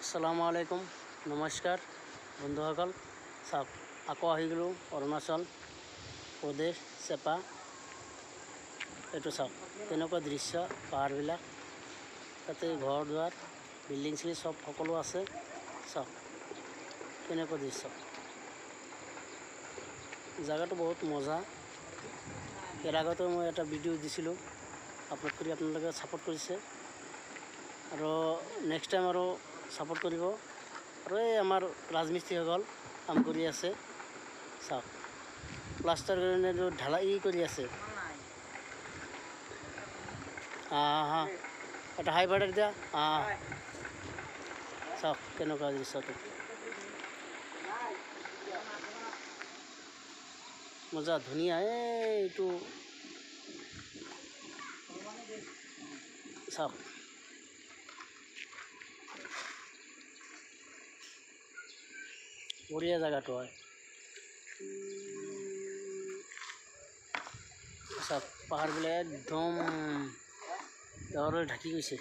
আসসালামু আলাইকুম, নমস্কাৰ বন্ধুসকল। চাওক, আকৌ আহি গ'লোঁ অৰুণাচল প্ৰদেশ চেপা। এইটো চাওক কেনেকুৱা দৃশ্য, পাহাৰবিলাক, তাতে ঘৰ দুৱাৰ, বিল্ডিং চিল্ডিং চব সকলো আছে। চাওক কেনেকুৱা দৃশ্য, জেগাটো বহুত মজা। ইয়াৰ আগতে মই এটা ভিডিঅ' দিছিলোঁ, আপলোড কৰি আপোনালোকে ছাপোৰ্ট কৰিছে, আৰু নেক্সট টাইম আৰু ছাপোৰ্ট কৰিব। আৰু এই আমাৰ ৰাজমিস্ত্ৰীসকল কাম কৰি আছে, চাওক প্লাষ্টাৰ কাৰণে ঢালাই কৰি আছে। হা এটা হাই বাৰ্ডাৰ দিয়া। চাওক কেনেকুৱা দৃশ্যটো, মজা ধুনীয়া। এইটো চাওক, বঢ়িয়া জেগাটো হয়। চাওক পাহাৰবিলাক একদম ডাৱৰে ঢাকি গৈছে।